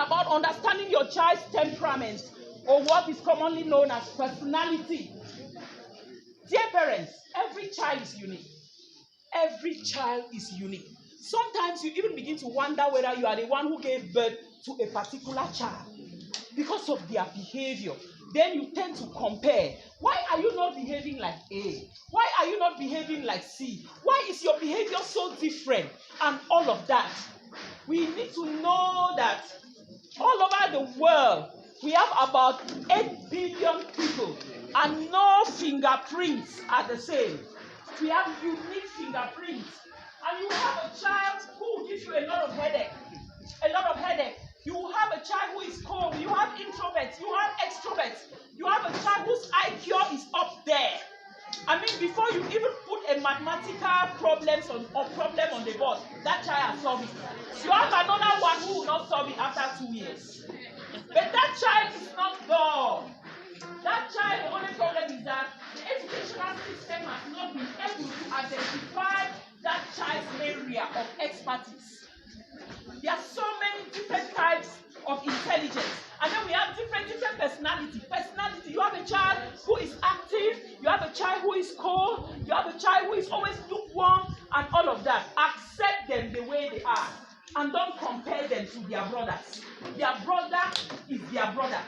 about understanding your child's temperament, or what is commonly known as personality. Dear parents, every child is unique. Every child is unique. Sometimes you even begin to wonder whether you are the one who gave birth to a particular child because of their behavior. Then you tend to compare. Why are you not behaving like A? Why are you not behaving like C? Why is your behavior so different? And all of that. We need to know that all over the world, we have about 8 billion people, and no fingerprints are the same. We have unique fingerprints. And you have a child who will give you a lot of headache. A lot of headache. You have a child who is cold. You have introverts. You have extroverts. You have a child whose IQ is up there. I mean, before you even put a mathematical problem on the board, that child has solved it. You have another one who will not solve it after 2 years. But that child is not dull. That child, the only problem is that the educational system has not been able to identify that child's area of expertise. There are so many different types of intelligence. And then we have different personality. You have a child who is active, you have a child who is cold, you have a child who is always lukewarm, and all of that. Accept them the way they are. And don't compare them to their brothers. Their brother is their brother.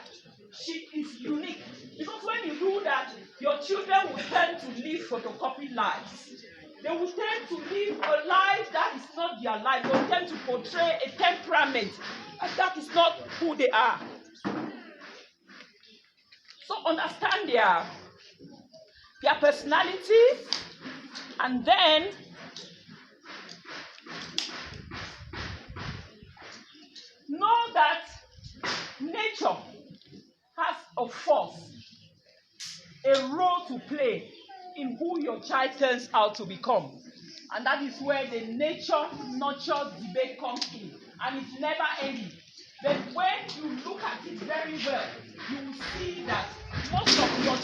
She is unique. Because when you do that, your children will tend to live photocopy lives. They will tend to live a life that is not their life. They will tend to portray a temperament, and that is not who they are. So understand their personality, and then know that nature has a force, a role to play in who your child turns out to become. And that is where the nature-nurture debate comes in. And it's never ending. But when you look at it very well, you will see that most of our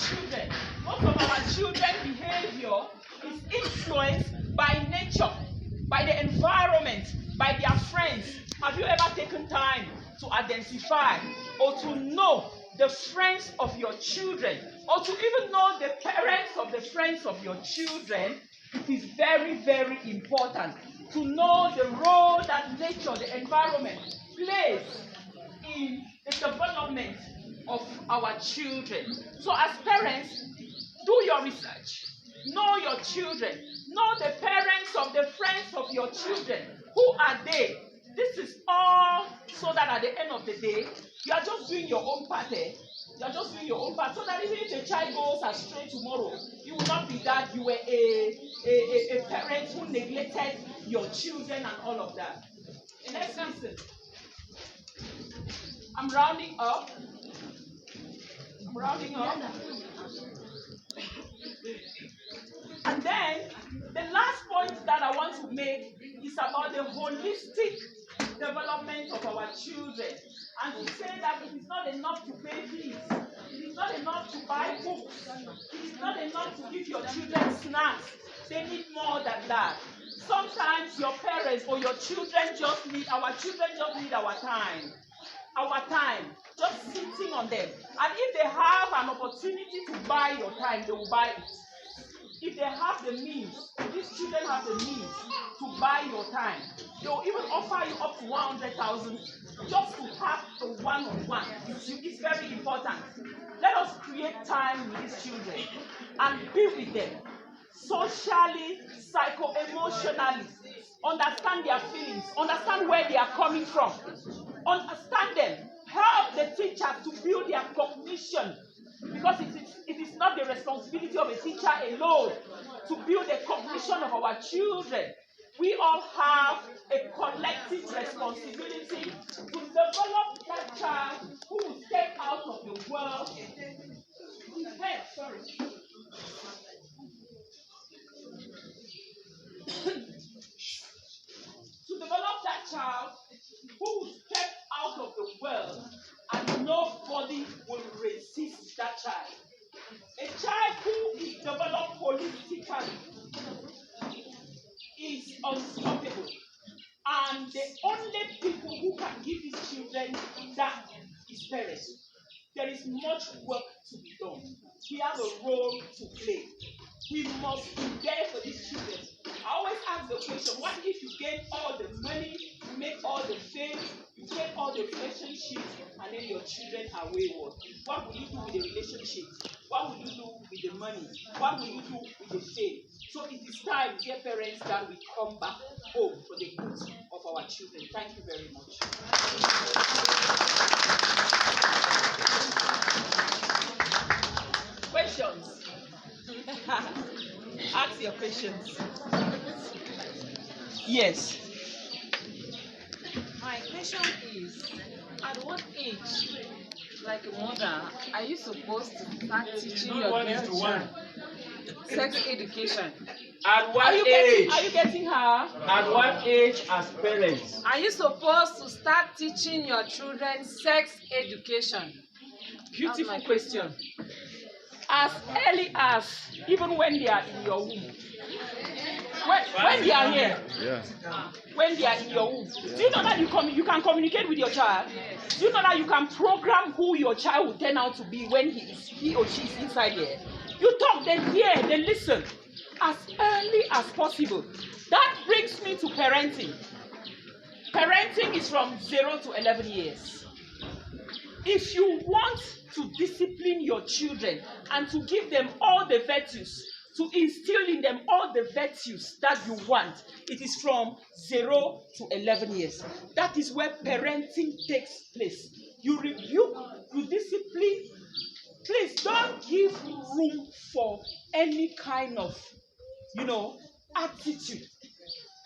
children's behavior is influenced by nature, by the environment, by their friends. Have you ever taken time to identify or to know the friends of your children, or to even know the parents of the friends of your children? It is very, very important to know the role that nature, the environment, plays in the development of our children. So as parents, do your research. Know your children. Know the parents of the friends of your children. Who are they? This is all so that at the end of the day, you are just doing your own part. You are just doing your own part. So that even if the child goes astray tomorrow, you will not be that you were a parent who neglected your children and all of that. Let's listen. I'm rounding up. And then the last point that I want to make is about the holistic development of our children. And to say that it is not enough to pay fees. It is not enough to buy books. It is not enough to give your children snacks. They need more than that. Sometimes your parents or your children our children just need our time. Our time. Just sitting on them. And if they have an opportunity to buy your time, they will buy it. If they have the means, these children have the means to buy your time, they will even offer you up to 100,000 just to have a one-on-one. It's very important. Let us create time with these children and be with them socially, psycho-emotionally. Understand their feelings. Understand where they are coming from. Understand them. Help the teachers to build their cognition. Because it is not the responsibility of a teacher alone to build the cognition of our children. We all have a collective responsibility to develop that child who will step out of the world. To develop that child who will step out of the world and nobody will resist that child. A child who is developed holistically is unstoppable. And the only people who can give these children that is parents. There is much work to be done. We have a role to play. We must be there for these children. I always ask the question, what if you get all the money, you make all the fame, you get all the relationships, and then your children are wayward? What will you do with the relationships? What will you do with the money? What will you do with the fame? So it is time, dear parents, that we come back home for the good of our children. Thank you very much. Questions? Ask your questions. Yes. My question is, at what age, like a mother, are you supposed to start teaching your children sex education? At what age? Are you getting her? At what age as parents? Are you supposed to start teaching your children sex education? Beautiful question. As early as, even when they are in your womb. When they are here. Yeah. When they are in your womb. Do you know that you can communicate with your child? Do you know that you can program who your child will turn out to be when he or she is inside here? You talk, they hear, they listen. As early as possible. That brings me to parenting. Parenting is from 0 to 11 years. If you want to discipline your children and to give them all the virtues, to instill in them all the virtues that you want, it is from 0 to 11 years. That is where parenting takes place. You rebuke, you discipline. Please don't give room for any kind of, attitude.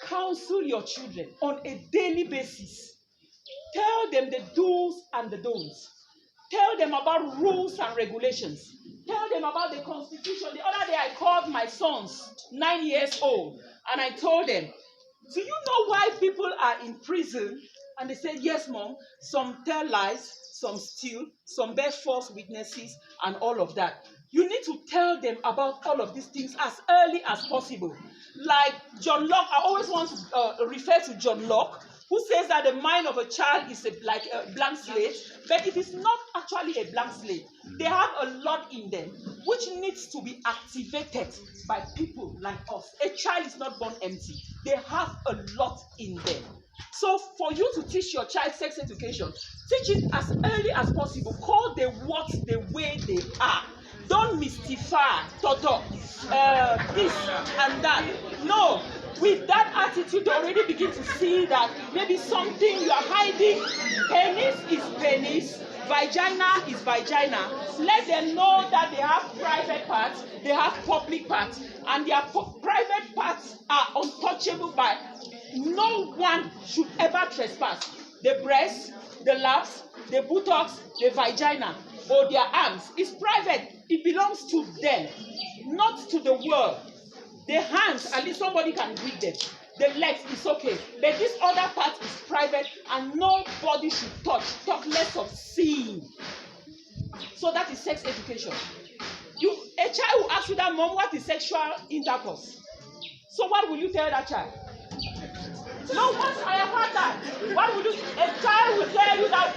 Counsel your children on a daily basis. Tell them the do's and the don'ts. Tell them about rules and regulations. Tell them about the Constitution. The other day I called my sons, 9 years old, and I told them, do you know why people are in prison? And they said, yes, Mom. Some tell lies, some steal, some bear false witnesses, and all of that. You need to tell them about all of these things as early as possible. Like John Locke, I always want to refer to John Locke, who says that the mind of a child is like a blank slate, but it is not actually a blank slate. They have a lot in them, which needs to be activated by people like us. A child is not born empty. They have a lot in them. So for you to teach your child sex education, teach it as early as possible. Call the words the way they are. Don't mystify, this and that. No. With that attitude, they already begin to see that maybe something you are hiding. Penis is penis, vagina is vagina. Let them know that they have private parts, they have public parts, and their private parts are untouchable by no one should ever trespass. The breast, the laps, the buttocks, the vagina, or their arms is private. It belongs to them, not to the world. The hands, at least somebody can read them. The legs is okay. But this other part is private and nobody should touch. Talk less of seeing. So that is sex education. A child will ask you that, Mom, what is sexual intercourse? So what will you tell that child? No, once I have heard that, what will you? A child will tell you that.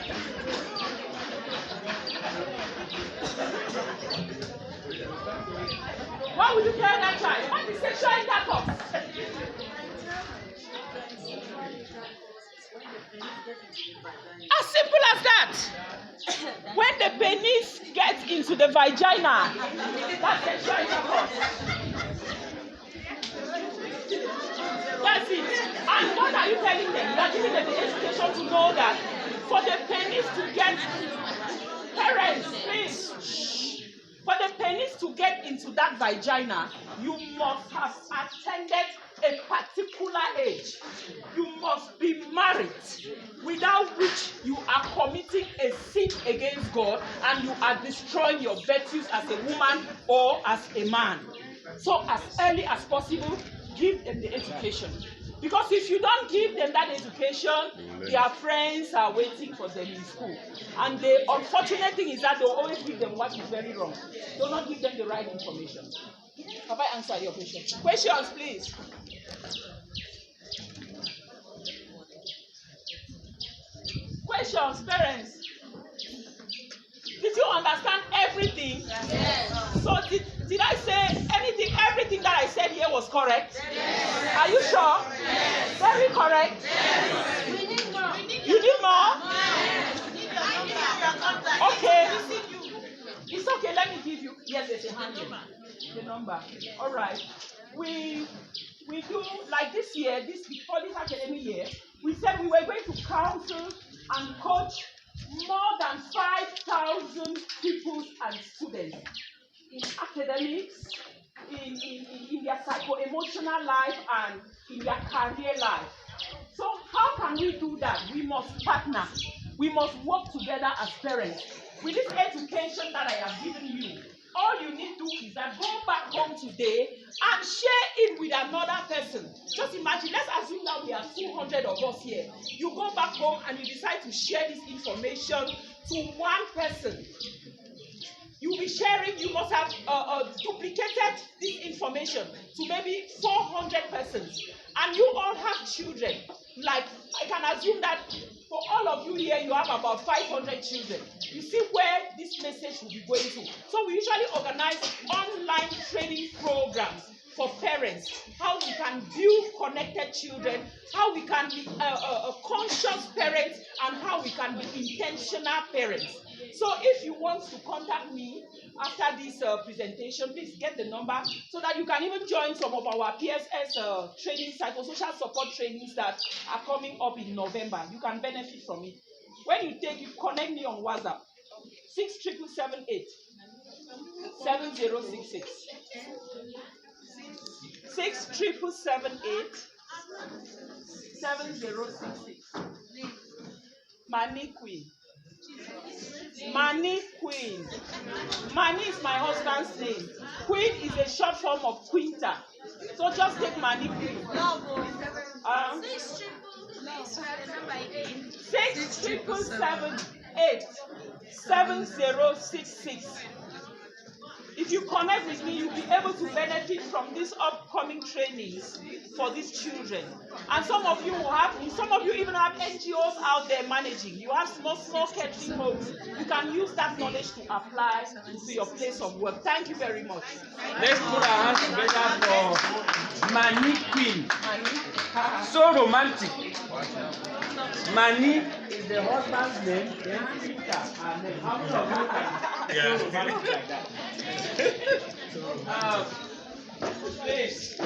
What will you tell that child? What is sexual intercourse? As simple as that. When the penis gets into the vagina, that's sexual intercourse. That's it. And what are you telling them? You are giving them the education to know that for the penis to get, parents, please, for the penis to get into that vagina, you must have attended a particular age. You must be married, without which you are committing a sin against God and you are destroying your virtues as a woman or as a man. So as early as possible, give them the education. Because if you don't give them that education, their friends are waiting for them in school. And the unfortunate thing is that they'll always give them what is very wrong. Do not give them the right information. Have I answered your question? Questions, please. Congratulations, parents. Did you understand everything? Yes. So did I say anything? Everything that I said here was correct? Yes. Are you sure? Yes. Very correct? Yes. We need more. You need more? Yes. Okay. It's okay. Let me give you. Yes, there's a hand here. The number. All right. We do like this year. Before this academic year, we said we were going to counsel and coach more than 5,000 pupils and students in academics, in their psycho-emotional life, and in their career life. So how can we do that? We must partner. We must work together as parents. With this education that I have given you, all you need to do is that go back home today and share it with another person. Just imagine, let's assume that we are 200 of us here. You go back home and you decide to share this information to one person. You'll be sharing, you must have duplicated this information to maybe 400 persons. And you all have children. Like, I can assume that for all of you here, you have about 500 children. You see where this message will be going to. So we usually organize online training programs for parents, how we can build connected children, how we can be conscious parents, and how we can be intentional parents. So if you want to contact me after this presentation, please get the number so that you can even join some of our PSS training, psychosocial support trainings that are coming up in November. You can benefit from it. When you take, you connect me on WhatsApp, 67778 7066. 67778 7066. Mani Queen. Mani Queen. Mani is my husband's name. Queen is a short form of Quinta. So just take Mani Queen. 67778 7066. If you connect with me, you'll be able to benefit from these upcoming trainings for these children. And some of you even have NGOs out there managing. You have small catering homes. You can use that knowledge to apply to your place of work. Thank you very much. Let's put our hands together for Mani Queen. So romantic. Mani is the husband's name, then Peter, and then how many of you can so romantic like that? Please.